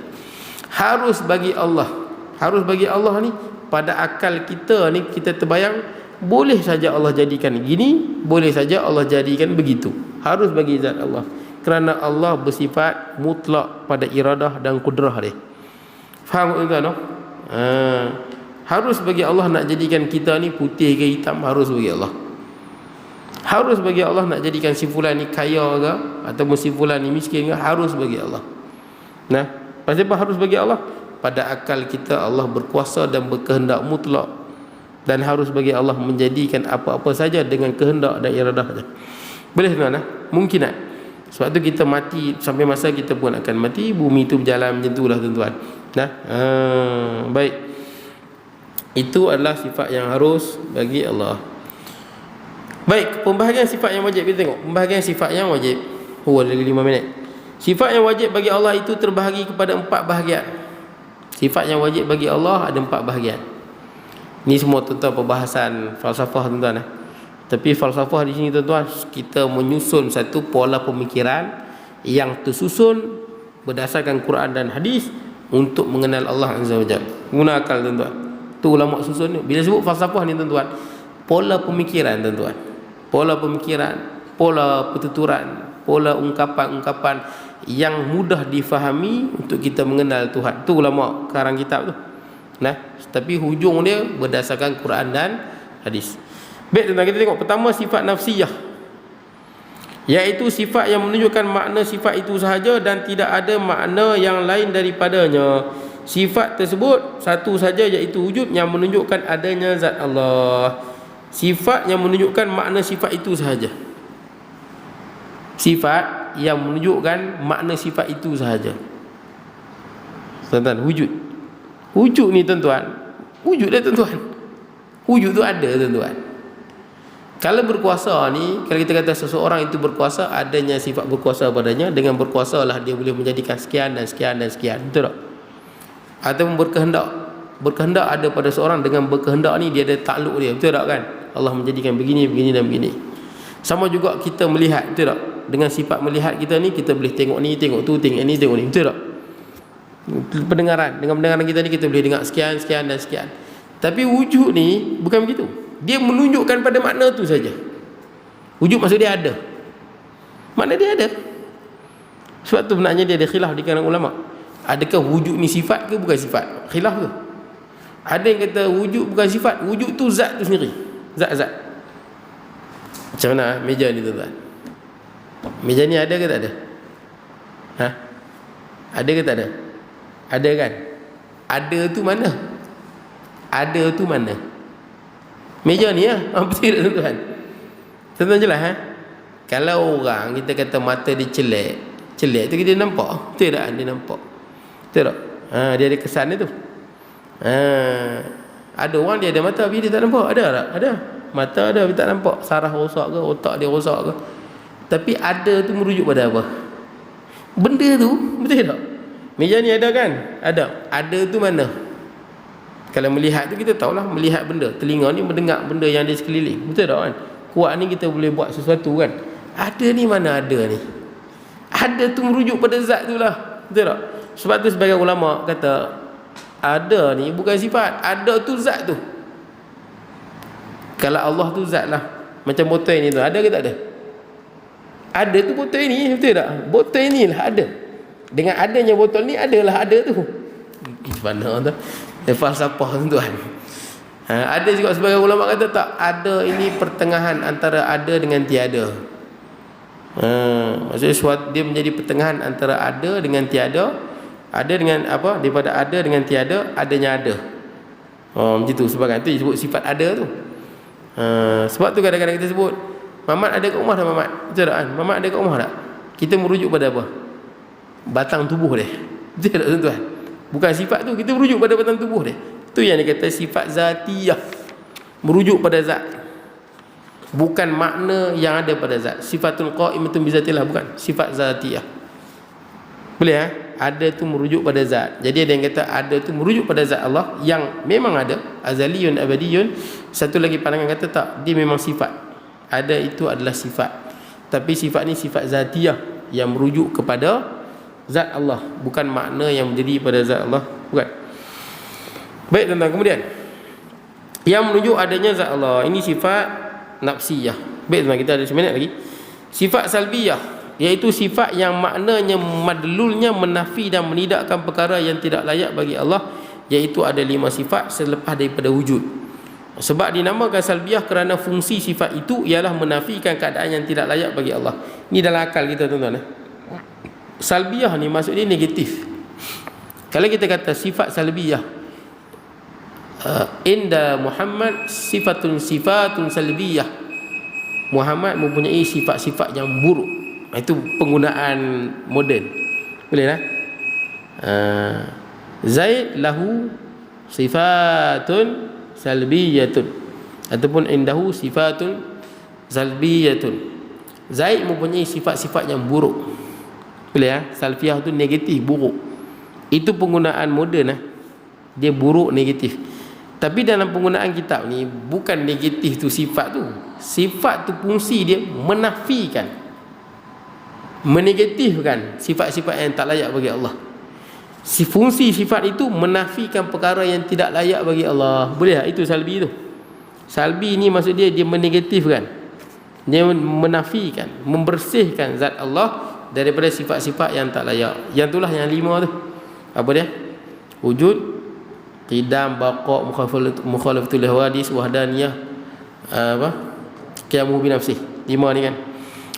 Speaker 1: Harus bagi Allah. Harus bagi Allah ni, pada akal kita ni kita terbayang, boleh saja Allah jadikan gini, boleh saja Allah jadikan begitu. Harus bagi zat Allah. Kerana Allah bersifat mutlak pada iradah dan kudrah dia. Faham tuan-tuan? No? Harus bagi Allah nak jadikan kita ni putih ke hitam, harus bagi Allah. Harus bagi Allah nak jadikan si fulan ni kaya ke ataupun si fulan ni miskin ke, harus bagi Allah. Pasal apa harus bagi Allah? Pada akal kita Allah berkuasa dan berkehendak mutlak, dan harus bagi Allah menjadikan apa-apa saja dengan kehendak dan iradah saja. Boleh tuan-tuan? Mungkinat. Sebab tu kita mati, sampai masa kita pun akan mati, bumi tu berjalan macam itulah tuan-tuan. Baik. Itu adalah sifat yang harus bagi Allah. Baik, pembahagian sifat yang wajib, kita tengok pembahagian sifat yang wajib. Ada lagi 5 minit. Sifat yang wajib bagi Allah itu terbahagi kepada 4 bahagian. Sifat yang wajib bagi Allah ada 4 bahagian. Ini semua tuan-tuan perbahasan falsafah tuan-tuan. Tapi falsafah di sini tuan-tuan, kita menyusun satu pola pemikiran yang tersusun berdasarkan Quran dan hadis untuk mengenal Allah Azza wa Jalla. Guna akal tuan-tuan. Tu ulama susun ni. Bila sebut falsafah ni tuan-tuan, pola pemikiran tuan-tuan. Pola pemikiran, pola pertuturan, pola ungkapan-ungkapan yang mudah difahami untuk kita mengenal Tuhan. Tu ulama karang kitab tu. Tapi hujung dia berdasarkan Quran dan hadis. Baik tuan-tuan, kita tengok pertama sifat nafsiyah, iaitu sifat yang menunjukkan makna sifat itu sahaja dan tidak ada makna yang lain daripadanya. Sifat tersebut satu saja, iaitu wujud yang menunjukkan adanya zat Allah. Sifat yang menunjukkan makna sifat itu sahaja. Sifat yang menunjukkan makna sifat itu sahaja. Tuan-tuan, wujud. Wujud ni tuan-tuan, wujud dia tuan-tuan. Wujud tu ada tuan-tuan. Kalau berkuasa ni, kalau kita kata seseorang itu berkuasa, adanya sifat berkuasa padanya. Dengan berkuasa lah dia boleh menjadikan sekian dan sekian dan sekian. Betul tak? Ataupun berkehendak. Berkehendak ada pada seorang, dengan berkehendak ni dia ada takluk dia. Betul tak kan? Allah menjadikan begini, begini dan begini. Sama juga kita melihat. Betul tak? Dengan sifat melihat kita ni, kita boleh tengok ni, tengok tu, tengok ni, tengok ni. Betul tak? Pendengaran. Dengan pendengaran kita ni, kita boleh dengar sekian, sekian dan sekian. Tapi wujud ni bukan begitu. Dia menunjukkan pada makna tu saja. Wujud maksud dia ada. Makna dia ada. Sebab tu benarnya dia ada khilaf di kalangan ulama. Adakah wujud ni sifat ke bukan sifat? Khilaf tu. Ada yang kata wujud bukan sifat. Wujud tu zat tu sendiri. Zat-zat. Macam mana meja ni tuan-tuan? Meja ni ada ke tak ada? Ada ke tak ada? Ada kan? Ada tu mana? Ada tu mana? Meja ni betul tak tuan-tuan? Tuan-tuan jelas Kalau orang kita kata mata dia celek, celek tu kita nampak. Betul tak? Dia nampak. Betul tak? Dia ada kesan dia tu. Ada orang dia ada mata tapi dia tak nampak. Ada tak? Ada. Mata ada tapi tak nampak. Saraf rosak ke, otak dia rosak ke. Tapi ada tu merujuk pada apa? Benda tu, betul tak? Meja ni ada kan? Ada. Ada tu mana? Kalau melihat tu kita tahulah, melihat benda. Telinga ni mendengar benda yang ada sekeliling. Betul tak kan? Kuat ni kita boleh buat sesuatu kan? Ada ni mana ada ni? Ada tu merujuk pada zat tu lah. Betul tak? Sebab tu sebagai ulama kata, ada ni bukan sifat. Ada tu zat tu. Kalau Allah tu zat lah. Macam botol ni tu, ada ke tak ada? Ada tu botol ni, betul tak? Botol ni lah ada. Dengan adanya botol ni, adalah ada tu. Mana tu? Falsafah tuan. Ada juga sebagai ulama kata tak, ada ini pertengahan antara ada dengan tiada. Maksudnya dia menjadi pertengahan antara ada dengan tiada. Ada dengan apa? Daripada ada dengan tiada, adanya ada. Macam tu. Sebab itu disebut sifat ada tu. Sebab tu kadang-kadang kita sebut Mamat ada kat rumah dah Mamat. Betul tak kan? Mamat ada kat rumah tak? Kita merujuk pada apa? Batang tubuh dia. Betul tak tuan-tuan? Bukan sifat tu, kita merujuk pada batang tubuh dia. Tu yang dia kata sifat zatiyah. Merujuk pada zat. Bukan makna yang ada pada zat. Sifatul qa'imatun bizatillah, bukan. Sifat zatiyah. Boleh Ada tu merujuk pada zat. Jadi ada yang kata ada tu merujuk pada zat Allah yang memang ada, azaliyun abadiyun. Satu lagi pandangan kata tak, dia memang sifat. Ada itu adalah sifat. Tapi sifat ni sifat zatiyah yang merujuk kepada zat Allah, bukan makna yang menjadi pada zat Allah, bukan. Baik tuan-tuan, kemudian yang menunjuk adanya zat Allah, ini sifat nafsiyah. Baik tuan-tuan, kita ada 1 minit lagi. Sifat salbiyah, iaitu sifat yang maknanya madlulnya menafi dan menidakkan perkara yang tidak layak bagi Allah, iaitu ada 5 sifat selepas daripada wujud. Sebab dinamakan salbiyah kerana fungsi sifat itu ialah menafikan keadaan yang tidak layak bagi Allah. Ini dalam akal kita tuan-tuan. Salbiyah ni maksud dia negatif. Kalau kita kata sifat salbiyah, inda Muhammad sifatun salbiyah, Muhammad mempunyai sifat-sifat yang buruk. Itu penggunaan moden. Boleh lah. Zaid lahu sifatun salbiyatun ataupun indahu sifatun salbiyatun. Zaid mempunyai sifat-sifat yang buruk. Boleh ya? Salfiyah tu negatif, buruk. Itu penggunaan moden lah. Dia buruk, negatif. Tapi dalam penggunaan kitab ni bukan negatif tu sifat tu. Sifat tu fungsi dia menafikan, menegatifkan sifat-sifat yang tak layak bagi Allah. Si fungsi sifat itu menafikan perkara yang tidak layak bagi Allah. Boleh tak? Itu salbi tu. Salbi ni maksud dia menegatifkan, dia menafikan, membersihkan zat Allah daripada sifat-sifat yang tak layak. Yang itulah yang 5 tu. Apa dia? Wujud, qidam, baqa', mukhalafatul hawadis, wahdaniyah, qiyamuhu bi nafsih. 5 ni kan.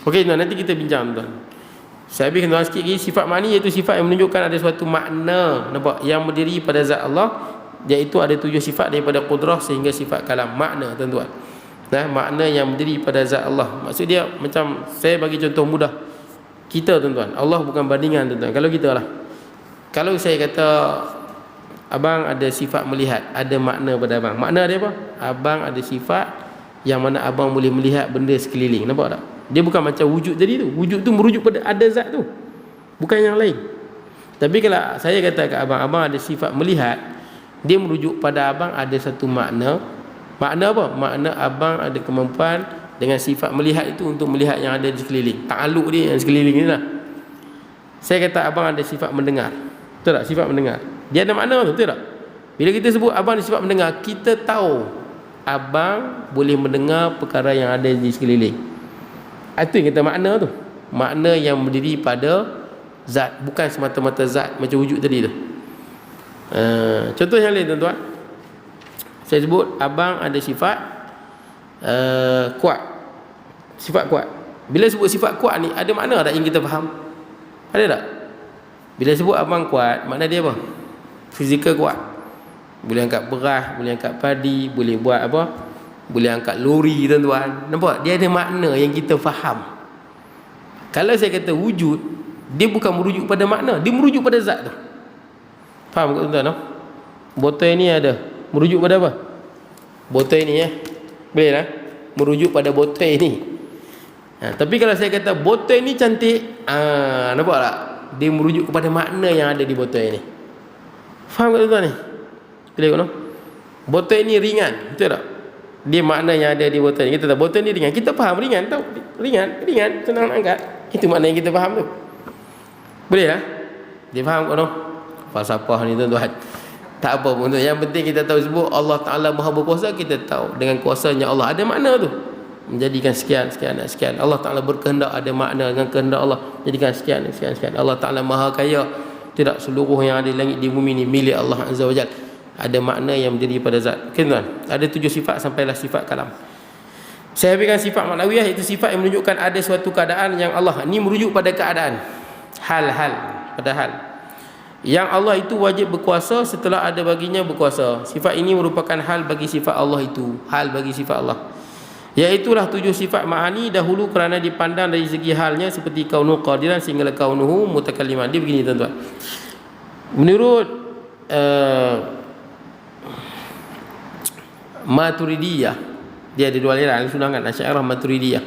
Speaker 1: Okey, nanti kita bincang tuan. Saya habiskan tuan sikit lagi. Sifat ma'ni iaitu sifat yang menunjukkan ada suatu makna, nampak, yang berdiri pada zat Allah, iaitu ada 7 sifat daripada qudrah sehingga sifat kalam. Makna tuan-tuan. Nah, makna yang berdiri pada zat Allah. Maksud dia macam saya bagi contoh mudah. Kita tuan-tuan, Allah bukan bandingan tuan-tuan. Kalau kita lah, kalau saya kata abang ada sifat melihat, ada makna pada abang. Makna dia apa? Abang ada sifat yang mana abang boleh melihat benda sekeliling. Nampak tak? Dia bukan macam wujud tadi tu. Wujud tu merujuk pada ada zat tu, bukan yang lain. Tapi kalau saya kata kat abang, abang ada sifat melihat, dia merujuk pada abang ada satu makna. Makna apa? Makna abang ada kemampuan dengan sifat melihat itu untuk melihat yang ada di sekeliling. Ta'aluk dia yang sekeliling ni lah. Saya kata abang ada sifat mendengar. Betul tak? Sifat mendengar, dia ada makna tu, betul tak? Bila kita sebut abang ada sifat mendengar, kita tahu abang boleh mendengar perkara yang ada di sekeliling. Itu yang kita makna tu. Makna yang berdiri pada zat, bukan semata-mata zat macam wujud tadi tu. Contoh yang lain tuan-tuan, saya sebut abang ada sifat kuat. Sifat kuat. Bila sebut sifat kuat ni, ada makna tak yang kita faham? Ada tak? Bila sebut abang kuat, makna dia apa? Fizikal kuat. Boleh angkat beras, boleh angkat padi, boleh buat apa? Boleh angkat lori tuan-tuan. Nampak? Dia ada makna yang kita faham. Kalau saya kata wujud, dia bukan merujuk pada makna, dia merujuk pada zat tu. Faham tak tuan-tuan? No? Botol ni ada merujuk pada apa? Botol ni boleh lah, merujuk pada botol ni. Tapi kalau saya kata botol ni cantik, nampak tak? Dia merujuk kepada makna yang ada di botol ni. Faham tak tuan-tuan ni? Boleh tak? No? Botol ni ringan, betul tak? Dia makna yang ada di botol ni. Kita tahu botol ni ringan, kita faham ringan, tahu ringan, senang nak angkat. Itu makna yang kita faham tu. Boleh lah? Dia faham tak? No? Falsafah ni tuan-tuan, tak apa pun tu. Yang penting kita tahu sebut Allah Ta'ala Maha Berkuasa, kita tahu dengan kuasanya Allah ada makna tu, menjadikan sekian, sekian dan sekian. Allah Ta'ala berkehendak, ada makna dengan kehendak Allah, jadikan sekian, sekian, sekian. Allah Ta'ala Maha Kaya, tidak seluruh yang ada di langit di bumi ni milik Allah Azza wa Jalla. Ada makna yang berdiri pada zat. Okay, tuan? Ada 7 sifat sampailah sifat kalam. Saya habiskan sifat maknawiyah, iaitu sifat yang menunjukkan ada suatu keadaan yang Allah ni merujuk pada keadaan, hal-hal, pada hal yang Allah itu wajib berkuasa setelah ada baginya berkuasa. Sifat ini merupakan hal bagi sifat Allah itu, hal bagi sifat Allah. Iaitulah 7 sifat ma'ani dahulu kerana dipandang dari segi halnya seperti kaunu qadiran sehingga kaunuhu mutakalliman. Dia begini tuan-tuan. Menurut Maturidiyah, dia ada 2 aliran sunangan, Asy'ariyah, Maturidiyah.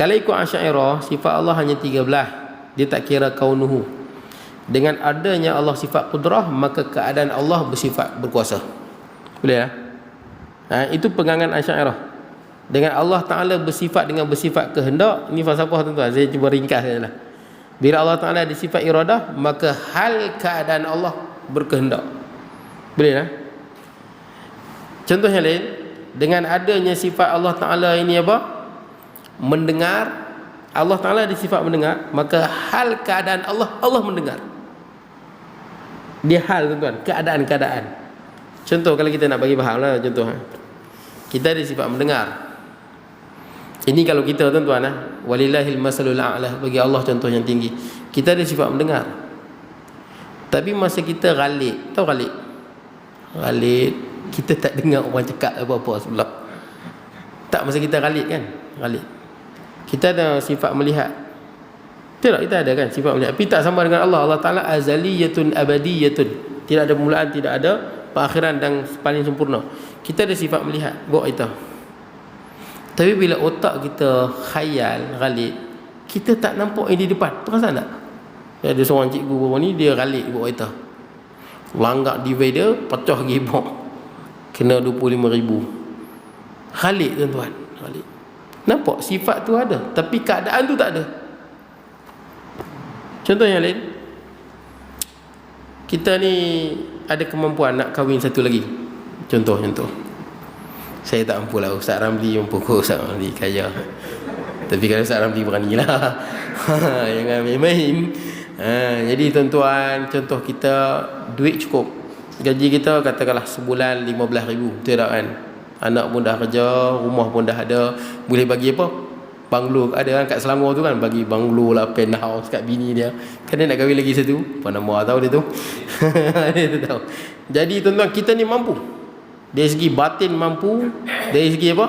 Speaker 1: Kalau ikut Asy'ariyah, sifat Allah hanya 13. Dia tak kira kaunuhu. Dengan adanya Allah sifat qudrah, maka keadaan Allah bersifat berkuasa. Boleh ya? Itu pegangan Asy'ariyah. Dengan Allah Ta'ala bersifat dengan bersifat kehendak. Ini falsafah tuan-tuan, saya cuba ringkas sajalah. Bila Allah Ta'ala ada sifat iradah, maka hal keadaan Allah berkehendak. Boleh ya? Contoh yang lain, dengan adanya sifat Allah Ta'ala ini apa? Mendengar. Allah Ta'ala ada sifat mendengar, maka hal keadaan Allah, Allah mendengar. Dia hal tuan-tuan, keadaan-keadaan. Contoh kalau kita nak bagi faham lah, contoh kita ada sifat mendengar. Ini kalau kita tuan-tuan, walillahil masalul a'la, bagi Allah contoh yang tinggi. Kita ada sifat mendengar, tapi masa kita ghalib, tahu ghalib? Ghalib, kita tak dengar orang cakap apa-apa sebelah. Tak, masa kita ghalib kan, ghalib. Kita ada sifat melihat, Betul tak? Kita ada kan sifat melihat, tapi tak sama dengan Allah. Allah Ta'ala azaliyatun abadiyatun, tidak ada permulaan, tidak ada perakhiran dan paling sempurna. Kita ada sifat melihat buat kita. Tapi bila otak kita khayal, ghalib, kita tak nampak yang di depan. Perasan tak? Ada seorang cikgu bawah ni, dia ghalib buat kita. Langgak divider, pecah gibok, kena 25,000. Ghalib tuan-tuan, ghalib. Nampak sifat tu ada, tapi keadaan tu tak ada. Contoh yang lain, kita ni ada kemampuan nak kahwin satu lagi. Contoh. Saya tak mampu lah, Ustaz Ramli mampu kok, Ustaz Ramli kaya. Tapi kalau Ustaz Ramli beranilah. Jangan main-main. Jadi tuan-tuan, contoh kita duit cukup. Gaji kita katakanlah sebulan 15,000. Betul tak kan? Anak pun dah kerja, rumah pun dah ada. Boleh bagi apa? Banglo ada kan kat Selangor tu kan, bagi banglo lah, penthouse kat bini dia. Kan dia nak kahwin lagi satu. Panama tahu dia tu. Dia tahu. Jadi tuan-tuan, kita ni mampu. Dari segi batin mampu, dari segi apa?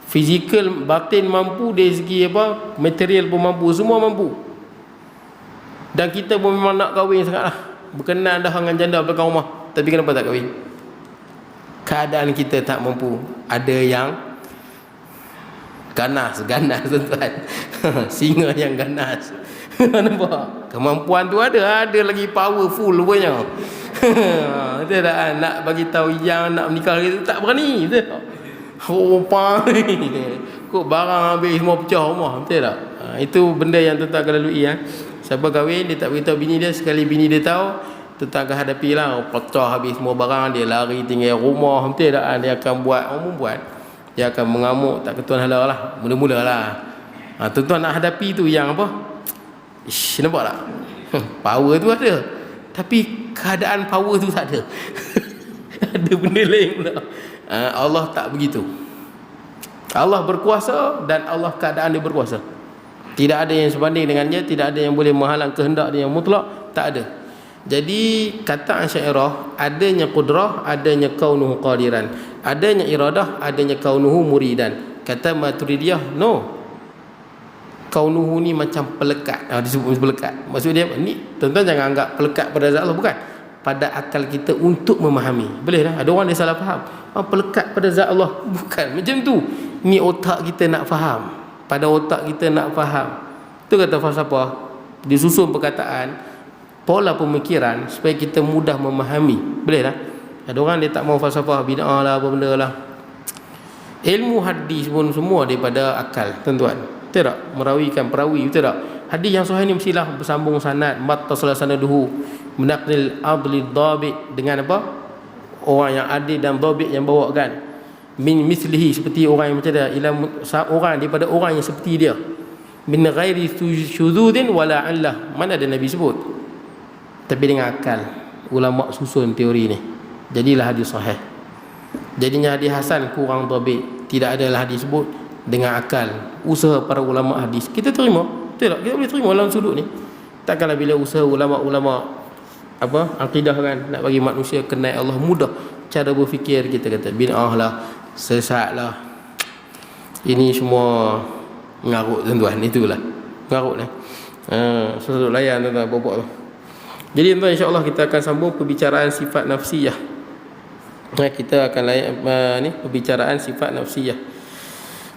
Speaker 1: Fizikal batin mampu, dari segi apa? Material pun mampu, semua mampu. Dan kita pun memang nak kahwin sangatlah. Berkenan dah dengan janda belakang rumah. Tapi kenapa tak kahwin? Keadaan kita tak mampu. Ada yang ganas tuan-tuan. Singa yang ganas. Nampak? Kemampuan tu ada lagi powerful rupanya. Betul tak? Nak bagi tahu yang nak menikah lagi tu tak berani. Betul tak? Kok barang habis semua pecah rumah. Betul tak? Itu benda yang tuan-tuan akan lalui. Siapa kahwin, dia tak beritahu bini dia. Sekali bini dia tahu, tuan-tuan akan hadapi lah. Pecah habis semua barang, dia lari tinggal rumah. Betul tak? Dia akan buat, dia akan mengamuk, tak ketuan hala lah. Mula-mula lah. Tuan-tuan nak hadapi tu yang apa? Nampak tak? Power tu ada, tapi keadaan power tu tak ada. Ada benda lain pula. Allah tak begitu. Allah berkuasa dan Allah keadaan dia berkuasa. Tidak ada yang sebanding dengannya, tidak ada yang boleh menghalang kehendak dia yang mutlak, tak ada. Jadi kata Asy'ariyah, adanya qudrah, adanya kaunuhu qadiran, adanya iradah, adanya kaunuhu muridan. Kata Maturidiyah, no. Kaunuhu ni macam pelekat. Disebut pelekat. Maksud dia ni, tuan-tuan jangan anggap pelekat pada zat Allah, bukan. Pada akal kita untuk memahami. Boleh lah. Ada orang dia salah faham. Pelekat pada zat Allah, bukan macam tu. Ni otak kita nak faham. Pada otak kita nak faham. Tu kata falsafah, disusun perkataan, pola pemikiran supaya kita mudah memahami. Boleh lah. Ada orang dia tak mau falsafah, bid'ah lah, apa benda lah. Ilmu hadis pun semua daripada akal, tuan-tuan. Betul tak? Merawikan perawi, betul tak? Hadis yang sahih ni mestilah bersambung sanad, mattasil sanaduhu, menaqlil adli dhabit, dengan apa? Orang yang adil dan dhabit yang bawakan. Min mislihi, seperti orang yang macam dia, ila orang daripada orang yang seperti dia. Min ghairi syudzudin wala illah. Mana ada Nabi sebut? Tapi dengan akal ulama susun teori ni, jadilah hadis sahih. Jadinya hadis hasan kurang dhabit, tidak adalah hadis sebut. Dengan akal, usaha para ulama hadis kita terima. Betul tak? Kita boleh terima dalam sudut ni. Takkanlah bila usaha ulama-ulama apa akidah kan, nak bagi manusia kenal Allah mudah, cara berfikir kita kata bid'ah lah, sesat lah, ini semua ngarut tuan-tuan. Itulah ngarut lah. Sudut layan tuan-tuan bobok tu. Jadi tuan-tuan, insya-Allah kita akan sambung perbicaraan sifat nafsiyah. Kita akan layan ni perbicaraan sifat nafsiyah.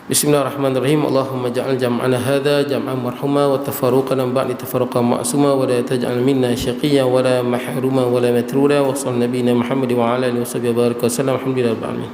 Speaker 1: Bismillahirrahmanirrahim. Allahumma ja'al jam'ana hadha jam'an marhuma wa tafarruqana ba'di tafarruqan ma'suma wa la taj'al minna syaqiyyan wa la mahruma wa la matruda wa sallallahu nabiyina Muhammad wa ala alihi wa sahbihi wa baraka wa sallam. Alhamdulillah rabbil alamin.